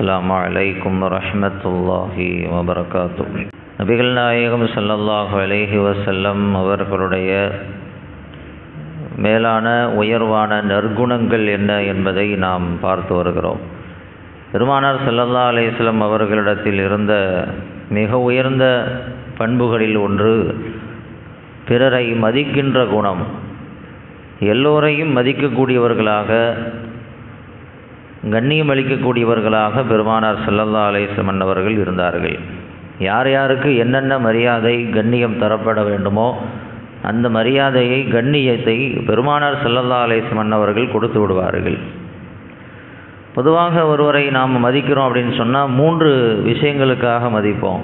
அஸ்ஸலாமு அலைக்கும் வரஹ்மத்துல்லாஹி வபரகாத்துஹ். நபிகள் நாயகம் ஸல்லல்லாஹு அலைஹி வஸல்லம் அவர்களுடைய மேலான உயர்வான நற்குணங்கள் என்ன என்பதை நாம் பார்த்து வருகிறோம். பெருமானார் ஸல்லல்லாஹு அலைஹி வஸல்லம் அவர்களிடத்தில் இருந்த மிக உயர்ந்த பண்புகளில் ஒன்று பிறரை மதிக்கின்ற குணம். எல்லோரையும் மதிக்கக்கூடியவர்களாக, கண்ணியம் அளிக்கக்கூடியவர்களாக பெருமானார் ஸல்லல்லாஹு அலைஹி வஸல்லம் அவர்கள் இருந்தார்கள். யார் யாருக்கு என்னென்ன மரியாதை கண்ணியம் தரப்பட வேண்டுமோ அந்த மரியாதையை, கண்ணியத்தை பெருமானார் ஸல்லல்லாஹு அலைஹி வஸல்லம் அவர்கள் கொடுத்து விடுவார்கள். பொதுவாக ஒருவரை நாம் மதிக்கிறோம் அப்படின்னு சொன்னால் 3 விஷயங்களுக்காக மதிப்போம்.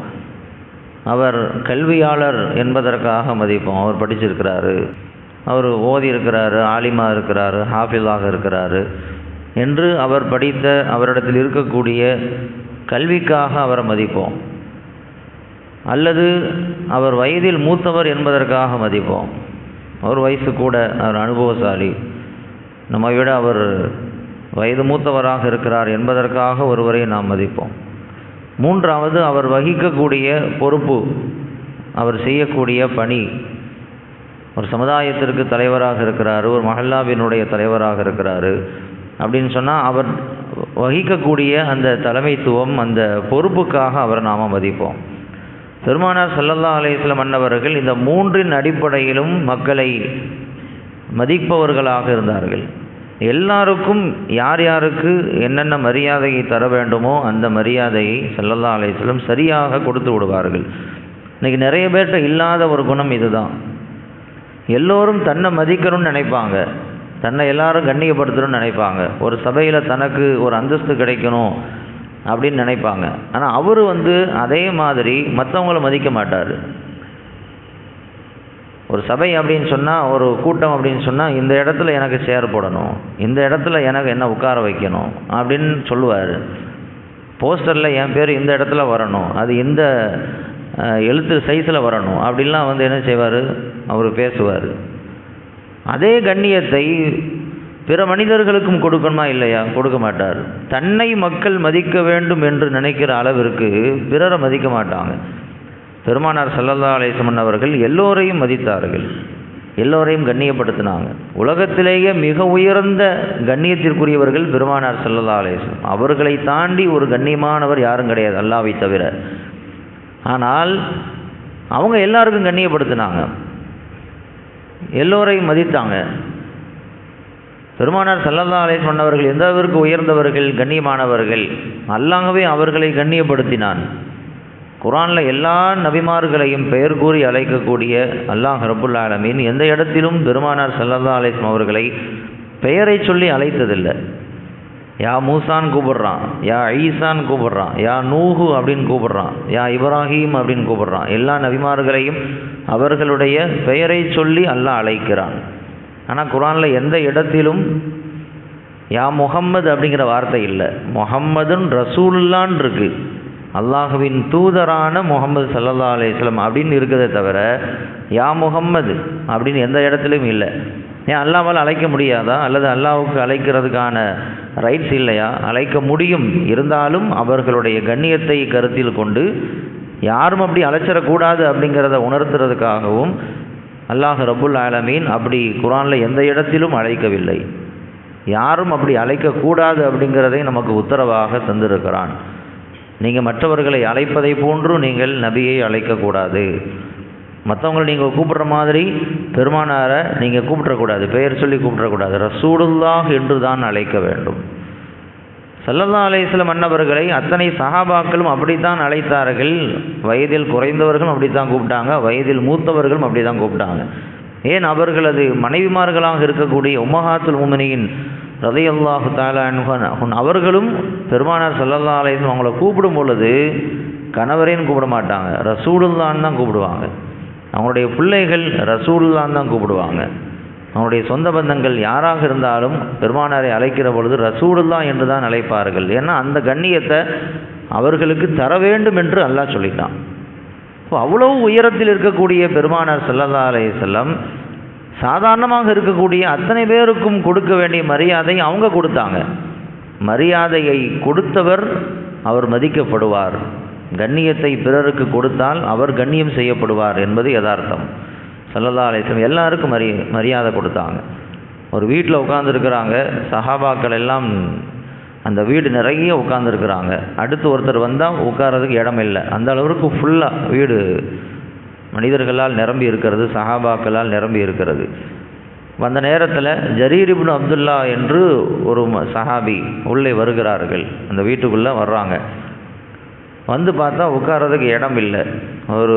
அவர் கல்வியாளர் என்பதற்காக மதிப்போம். அவர் படிச்சிருக்கிறாரு, அவர் ஓதி இருக்கிறாரு, ஆலிமாக இருக்கிறாரு, ஹாஃபிஸாக இருக்கிறாரு என்று அவர் படித்த அவரிடத்தில் இருக்கக்கூடிய கல்விக்காக அவரை மதிப்போம். அல்லது அவர் வயதில் மூத்தவர் என்பதற்காக மதிப்போம். அவர் வயசு கூட, அவர் அனுபவசாலி, நம்மை விட அவர் வயது மூத்தவராக இருக்கிறார் என்பதற்காக ஒருவரை நாம் மதிப்போம். 3வது அவர் வகிக்கக்கூடிய பொறுப்பு, அவர் செய்யக்கூடிய பணி. ஒரு சமுதாயத்திற்கு தலைவராக இருக்கிறாரு, ஒரு மஹல்லாவினுடைய தலைவராக இருக்கிறாரு அப்படின்னு சொன்னால் அவர் வகிக்கக்கூடிய அந்த தலைமைத்துவம், அந்த பொறுப்புக்காக அவரை நாம் மதிப்போம். பெருமானார் ஸல்லல்லாஹு அலைஹி வஸல்லம் அன்னவர்கள் இந்த 3 அடிப்படையிலும் மக்களை மதிப்பவர்களாக இருந்தார்கள். எல்லாருக்கும் யார் யாருக்கு என்னென்ன மரியாதையை தர வேண்டுமோ அந்த மரியாதையை ஸல்லல்லாஹு அலைஹி வஸல்லம் சரியாக கொடுத்து விடுவார்கள். இன்றைக்கி நிறைய பேர்கிட்ட இல்லாத ஒரு குணம் இதுதான். எல்லோரும் தன்னை மதிக்கணும்னு நினைப்பாங்க, தன்னை எல்லாரும் கண்ணியப்படுத்தணும்னு நினைப்பாங்க, ஒரு சபையில் தனக்கு ஒரு அந்தஸ்து கிடைக்கணும் அப்படின்னு நினைப்பாங்க. ஆனால் அவர் அதே மாதிரி மற்றவங்கள மதிக்க மாட்டார். ஒரு சபை அப்படின்னு சொன்னால், ஒரு கூட்டம் அப்படின்னு சொன்னால், இந்த இடத்துல எனக்கு சேர் போடணும், இந்த இடத்துல எனக்கு என்ன உட்கார வைக்கணும் அப்படின்னு சொல்லுவார். போஸ்டரில் என் பேர் இந்த இடத்துல வரணும், அது இந்த எழுத்து சைஸில் வரணும் அப்படின்லாம் என்ன செய்வார், அவர் பேசுவார். அதே கண்ணியத்தை பிற மனிதர்களுக்கும் கொடுக்கணுமா இல்லையா? கொடுக்க மாட்டார். தன்னை மக்கள் மதிக்க வேண்டும் என்று நினைக்கிற அளவிற்கு பிறரை மதிக்க மாட்டாங்க. பெருமானார் ஸல்லல்லாஹு அலைஹி வஸல்லம் அவர்கள் எல்லோரையும் மதித்தார்கள், எல்லோரையும் கண்ணியப்படுத்தினாங்க. உலகத்திலேயே மிக உயர்ந்த கண்ணியத்திற்குரியவர்கள் பெருமானார் ஸல்லல்லாஹு அலைஹி வஸல்லம். அவர்களை தாண்டி ஒரு கண்ணியமானவர் யாரும் கிடையாது, அல்லாஹ்வை தவிர. ஆனால் அவங்க எல்லாருக்கும் கண்ணியப்படுத்தினாங்க, எல்லோரையும் மதித்தாங்க. பெருமானார் ஸல்லல்லாஹு அலைஹி வஸல்லம் அவர்கள் எந்த அளவிற்கு உயர்ந்தவர்கள், கண்ணியமானவர்கள், அல்லாஹ்வே அவர்களை கண்ணியப்படுத்தினான். குர்ஆனில் எல்லா நபிமார்களையும் பெயர் கூறி அழைக்கக்கூடிய அல்லாஹ் ரப்புல் ஆலமீன் எந்த இடத்திலும் பெருமானார் ஸல்லல்லாஹு அலைஹி வஸல்லம் அவர்களை பெயரை சொல்லி அழைத்ததில்லை. யா மூசான்னு கூப்பிடுறான், யா ஈசான்னு கூப்பிடுறான், யா நூஹு அப்படின்னு கூப்பிடுறான், யா இப்ராஹீம் அப்படின்னு கூப்பிடுறான். எல்லா நபிமார்களையும் அவர்களுடைய பெயரை சொல்லி அல்லாஹ் அழைக்கிறான். ஆனால் குர்ஆனில் எந்த இடத்திலும் யா முஹம்மது அப்படிங்கிற வார்த்தை இல்லை. முஹம்மதுன் ரசூலுல்லான்னு இருக்கு, அல்லாஹுவின் தூதரான முஹம்மது ஸல்லல்லாஹு அலைஹி வஸல்லம் அப்படின்னு இருக்குதே தவிர யா முஹம்மது அப்படின்னு எந்த இடத்துலையும் இல்லை. ஏன் அல்லாஹ்வால் அழைக்க முடியாதா? அல்லது அல்லாஹ்வுக்கு அழைக்கிறதுக்கான ரைட்ஸ் இல்லையா? அழைக்க முடியும். இருந்தாலும் அவர்களுடைய கண்ணியத்தை கருத்தில் கொண்டு யாரும் அப்படி அழைச்சிடக்கூடாது அப்படிங்கிறத உணர்த்துறதுக்காகவும் அல்லாஹ் ரப்புல் ஆலமீன் அப்படி குர்ஆனில் எந்த இடத்திலும் அழைக்கவில்லை. யாரும் அப்படி அழைக்கக்கூடாது அப்படிங்கிறதை நமக்கு உத்தரவாக தந்திருக்கிறான். நீங்கள் மற்றவர்களை அழைப்பதை போன்று நீங்கள் நபியை அழைக்கக்கூடாது. மற்றவங்களை நீங்கள் கூப்பிட்ற மாதிரி பெருமானாரை நீங்கள் கூப்பிடக்கூடாது, பெயர் சொல்லி கூப்பிடக்கூடாது. ரசூலுல்லாஹ் என்று தான் அழைக்க வேண்டும். ஸல்லல்லாஹு அலைஹி வஸல்லம் அன்னவர்களை அத்தனை சஹாபாக்களும் அப்படித்தான் அழைத்தார்கள். வயதில் குறைந்தவர்களும் அப்படித்தான் கூப்பிட்டாங்க, வயதில் மூத்தவர்களும் அப்படி தான் கூப்பிட்டாங்க. ஏன் அவர்களது மனைவிமார்களாக இருக்கக்கூடிய உம்மஹாத்துல் முஃமினீன் ரலியல்லாஹு தஆலா அன்ஹா அவர்களும் பெருமானார் ஸல்லல்லாஹு அலைஹி வஸல்லம் அவங்கள கூப்பிடும் பொழுது கணவரேன்னு கூப்பிட மாட்டாங்க, ரசூலுல்லாஹ்னு தான் கூப்பிடுவாங்க. அவங்களுடைய பிள்ளைகள் ரசூலுல்லாஹ்னு தான் கூப்பிடுவாங்க. அவனுடைய சொந்த பந்தங்கள் யாராக இருந்தாலும் பெருமானாரை அழைக்கிற பொழுது ரசூலுல்லாஹ் என்று தான் அழைப்பார்கள். ஏன்னா அந்த கண்ணியத்தை அவர்களுக்கு தர வேண்டும் என்று அல்லாஹ் சொல்லிட்டான். அவ்வளவு உயரத்தில் இருக்கக்கூடிய பெருமானார் ஸல்லல்லாஹு அலைஹி வஸல்லம் சாதாரணமாக இருக்கக்கூடிய அத்தனை பேருக்கும் கொடுக்க வேண்டிய மரியாதை அவங்க கொடுத்தாங்க. மரியாதையை கொடுத்தவர் அவர் மதிக்கப்படுவார். கண்ணியத்தை பிறருக்கு கொடுத்தால் அவர் கண்ணியம் செய்யப்படுவார் என்பது யதார்த்தம். ஸல்லல்லாஹு அலைஹி வஸல்லம் எல்லாருக்கும் மரியாதை கொடுத்தாங்க. ஒரு வீட்டில் உட்காந்துருக்கிறாங்க, சஹாபாக்கள் எல்லாம் அந்த வீடு நிறைய உட்காந்துருக்குறாங்க. அடுத்து ஒருத்தர் வந்தால் உட்காரதுக்கு இடம் இல்லை. அந்த அளவுக்கு ஃபுல்லாக வீடு மனிதர்களால் நிரம்பி இருக்கிறது, சஹாபாக்களால் நிரம்பி இருக்கிறது. அந்த நேரத்தில் ஜரீர் இப்னு அப்துல்லா என்று ஒரு சஹாபி உள்ளே வருகிறார்கள். அந்த வீட்டுக்குள்ளே வர்றாங்க. வந்து பார்த்தா உட்காரதுக்கு இடம் இல்லை. ஒரு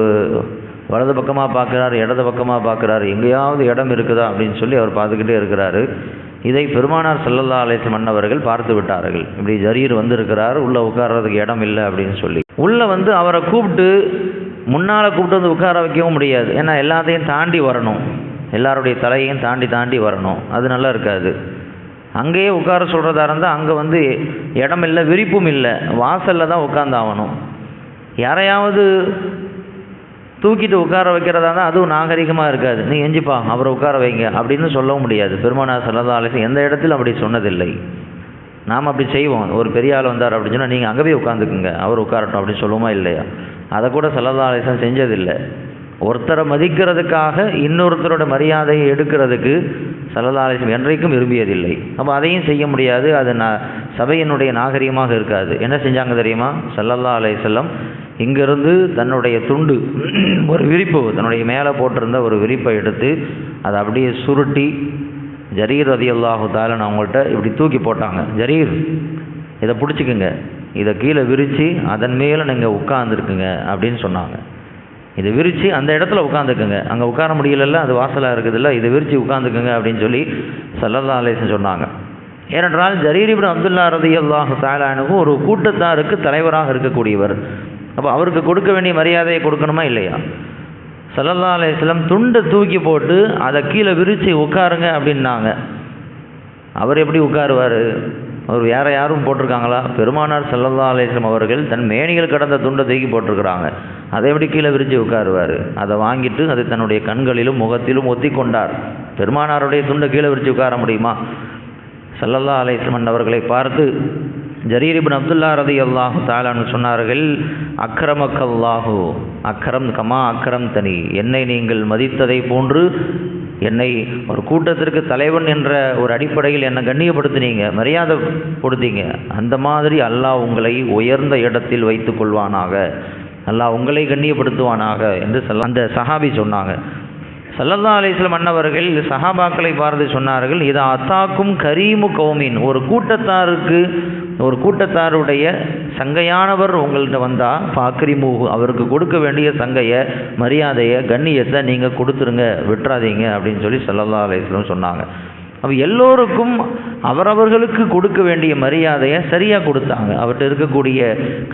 வலது பக்கமாக பார்க்குறாரு, இடது பக்கமாக பார்க்குறாரு, எங்கேயாவது இடம் இருக்குதா அப்படின்னு சொல்லி அவர் பார்த்துக்கிட்டே இருக்கிறாரு. இதை பெருமானார் ஸல்லல்லாஹு அலைஹி வஸல்லம் அவர்கள் பார்த்து விட்டார்கள். இப்படி ஜரீர் வந்திருக்கிறார், உள்ளே உட்கார்றதுக்கு இடம் இல்லை அப்படின்னு சொல்லி உள்ளே வந்து அவரை கூப்பிட்டு முன்னால் கூப்பிட்டு வந்து உட்கார வைக்கவும் முடியாது. ஏன்னா எல்லாத்தையும் தாண்டி வரணும், எல்லாருடைய தலையையும் தாண்டி வரணும். அது நல்லா இருக்காது. அங்கேயே உட்கார சொல்கிறதா இருந்தால் அங்கே வந்து இடம் இல்லை, விரிப்பும் இல்லை, வாசலில் தான் உட்காந்தாகணும். யாரையாவது தூக்கிட்டு உட்கார வைக்கிறதா இருந்தால் அதுவும் நாகரிகமாக இருக்காது. நீ எஞ்சிப்பா அவரை உட்கார வைங்க அப்படின்னு சொல்லவும் முடியாது. பெருமானார் ஸல்லல்லாஹு அலைஹி வஸல்லம் எந்த இடத்துல அப்படி சொன்னதில்லை. நாம் அப்படி செய்வோம். ஒரு பெரிய ஆள் வந்தார் அப்படின்னு சொன்னால் நீங்கள் அங்கே போய் உட்காந்துக்குங்க, அவர் உட்காரட்டும் அப்படின்னு சொல்லுவோமா இல்லையா? அதை கூட ஸல்லல்லாஹு அலைஹி வஸல்லம் செஞ்சதில்லை. ஒருத்தரை மதிக்கிறதுக்காக இன்னொருத்தரோட மரியாதையை எடுக்கிறதுக்கு ஸல்லல்லாஹு அலைஹி வஸல்லம் என்றைக்கும் விரும்பியதில்லை. அப்போ அதையும் செய்ய முடியாது. அது சபையினுடைய நாகரிகமாக இருக்காது. என்ன செஞ்சாங்க தெரியுமா? ஸல்லல்லாஹு அலைஹி வஸல்லம் இங்கிருந்து தன்னுடைய துண்டு, ஒரு விரிப்பு, தன்னுடைய மேலே போட்டிருந்த ஒரு விரிப்பை எடுத்து அதை அப்படியே சுருட்டி ஜரீர் ரலியல்லாஹு தஆலா அவங்கள்ட்ட இப்படி தூக்கி போட்டாங்க. ஜரீர் இதை பிடிச்சிக்குங்க, இதை கீழே விரித்து அதன் மேலே நீங்கள் உட்காந்துருக்குங்க அப்படின்னு சொன்னாங்க. இதை விரித்து அந்த இடத்துல உட்காந்துக்குங்க, அங்கே உட்கார முடியலல்ல, அது வாசலாக இருக்குதுல்ல, இதை விரித்து உட்காந்துக்குங்க அப்படின்னு சொல்லி ஸல்லல்லாஹு அலைஹி வஸல்லம் சொன்னாங்க. ஏனென்றால் ஜரீர் இப்னு அப்துல்லா ரலியல்லாஹு தஆலா அன்ஹு ஒரு கூட்டத்தாருக்கு தலைவராக இருக்கக்கூடியவர். அப்போ அவருக்கு கொடுக்க வேண்டிய மரியாதையை கொடுக்கணுமா இல்லையா? ஸல்லல்லாஹு அலைஹி வஸல்லம் துண்டை தூக்கி போட்டு அதை கீழே விரித்து உட்காருங்க அப்படின்னாங்க. அவர் எப்படி உட்காருவார்? அவர் வேறு யாரும் போட்டிருக்காங்களா? பெருமானார் ஸல்லல்லாஹு அலைஹி வஸல்லம் அவர்கள் தன் மேனிகள் கடந்த துண்டை தூக்கி போட்டிருக்கிறாங்க. அதை எப்படி கீழே விரித்து உட்காருவார்? அதை வாங்கிட்டு அதை தன்னுடைய கண்களிலும் முகத்திலும் ஒத்தி கொண்டார். பெருமானாருடைய துண்டை கீழே விரித்து உட்கார முடியுமா? ஸல்லல்லாஹு அலைஹி வஸல்லம் அவர்களை பார்த்து ஜரீர் இப்னு அப்துல்லா ரலியல்லாஹு தஆலா சொன்னார்கள், அக்ரமக்கல்லாஹு அக்ரம் கமா அக்ரம் தனி, என்னை நீங்கள் மதித்ததை போன்று என்னை ஒரு கூட்டத்திற்கு தலைவன் என்ற ஒரு அடிப்படையில் என்னை கண்ணியப்படுத்தினீங்க, மரியாதை கொடுத்தீங்க. அந்த மாதிரி அல்லாஹ் உங்களை உயர்ந்த இடத்தில் வைத்து கொள்வானாக, அல்லாஹ் உங்களை கண்ணியப்படுத்துவானாக என்று அந்த சஹாபி சொன்னாங்க. ஸல்லல்லாஹு அலைஹி வஸல்லம் அன்னவர்கள் சஹாபாக்களை பார்த்து சொன்னார்கள், இதா அத்தாக்கும் கரீமு கௌமின், ஒரு கூட்டத்தாருடைய சங்கையானவர் உங்கள்கிட்ட வந்தால் பாக்ரிமூஹு, அவருக்கு கொடுக்க வேண்டிய சங்கையை, மரியாதையை, கண்ணியத்தை நீங்கள் கொடுத்துருங்க, விட்டுறாதீங்க அப்படின்னு சொல்லி ஸல்லல்லாஹு அலைஹி வஸல்லம் சொன்னாங்க. அப்போ எல்லோருக்கும் அவரவர்களுக்கு கொடுக்க வேண்டிய மரியாதையை சரியாக கொடுத்தாங்க. அவர்கிட்ட இருக்கக்கூடிய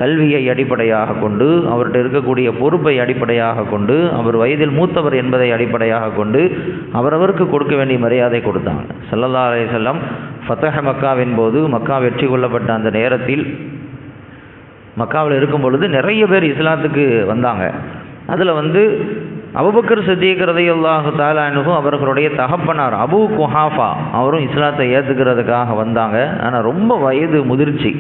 கல்வியை அடிப்படையாக கொண்டு, அவர்கிட்ட இருக்கக்கூடிய பொறுப்பை அடிப்படையாக கொண்டு, அவர் வயதில் மூத்தவர் என்பதை அடிப்படையாக கொண்டு அவரவருக்கு கொடுக்க வேண்டிய மரியாதை கொடுத்தாங்க. ஸல்லல்லாஹு அலைஹி வஸல்லம் ஃபத்ஹ் மக்காவின் போது, மக்கா வெற்றி கொள்ளப்பட்ட அந்த நேரத்தில் மக்காவில் இருக்கும் பொழுது நிறைய பேர் இஸ்லாத்துக்கு வந்தாங்க. அதில் அபூபக்கர் சித்தீக் ரலியல்லாஹு தஆலா அன்ஹு அவர்களுடைய தகப்பனார் அபூ குஹாஃபா அவரும் இஸ்லாத்தை ஏற்றுக்கிறதுக்காக வந்தாங்க. ஆனால் ரொம்ப வயது முதிர்ச்சி,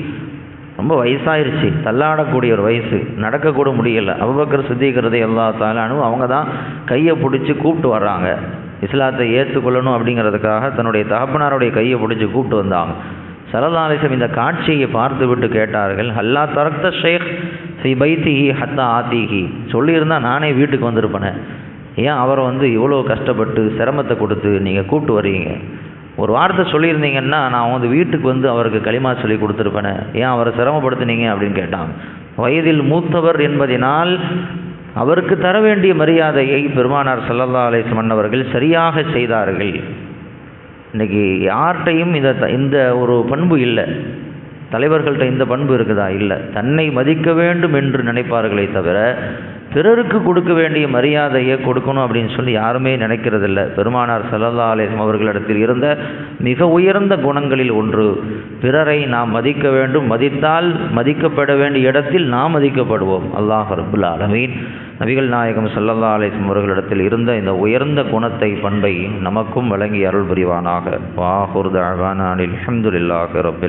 ரொம்ப வயசாயிருச்சு, தள்ளாடக்கூடிய ஒரு வயசு, நடக்கக்கூட முடியலை. அபூபக்கர் சித்தீக் ரலியல்லாஹு தஆலா அன்ஹு அவங்க தான் கையை பிடிச்சி கூப்பிட்டு வர்றாங்க. இஸ்லாத்தை ஏற்றுக்கொள்ளணும் அப்படிங்கிறதுக்காக தன்னுடைய தகப்பனாருடைய கையை பிடிச்சி கூப்பிட்டு வந்தாங்க. ஸல்லல்லாஹு அலைஹி வஸல்லம் இந்த காட்சியை பார்த்து விட்டு கேட்டார்கள், ஹல்லா தரக்த ஷேக் ஃபி பைத்திஹி ஹத்தா ஆத்திஹி, சொல்லியிருந்தால் நானே வீட்டுக்கு வந்திருப்பேனே, ஏன் அவரை இவ்வளோ கஷ்டப்பட்டு சிரமத்தை கொடுத்து நீங்கள் கூப்பிட்டு வர்றீங்க? ஒரு வார்த்தை சொல்லியிருந்தீங்கன்னா நான் வீட்டுக்கு அவருக்கு களிமா சொல்லி கொடுத்துருப்பேனே, ஏன் அவரை சிரமப்படுத்தினீங்க அப்படின்னு கேட்டாங்க. வயதில் மூத்தவர் என்பதினால் அவருக்கு தர வேண்டிய மரியாதையை பெருமானார் ஸல்லல்லாஹு அலைஹி வஸல்லம் அவர்கள் சரியாக செய்தார்கள். இன்றைக்கி யார்கிட்டையும் இந்த ஒரு பண்பு இல்லை. தலைவர்கள்ட்ட இந்த பண்பு இருக்குதா? இல்லை. தன்னை மதிக்க வேண்டும் என்று நினைப்பார்களே தவிர பிறருக்கு கொடுக்க வேண்டிய மரியாதையை கொடுக்கணும் அப்படின்னு சொல்லி யாருமே நினைக்கிறதில்ல. பெருமானார் ஸல்லல்லாஹு அலைஹி வஸல்லம் அவர்களிடத்தில் இருந்த மிக உயர்ந்த குணங்களில் ஒன்று, பிறரை நாம் மதிக்க வேண்டும், மதித்தால் மதிக்கப்பட வேண்டிய இடத்தில் நாம் மதிக்கப்படுவோம். அல்லாஹ் ரப்புல் ஆலமீன் நபிகள் நாயகம் ஸல்லல்லாஹு அலைஹி வஸல்லம் அவர்களிடத்தில் இருந்த இந்த உயர்ந்த குணத்தை, பண்பை நமக்கும் வழங்கி அருள் புரிவானாக. வாஹிரு தஅவானா அல்ஹம்துலில்லாஹி ரப்பில்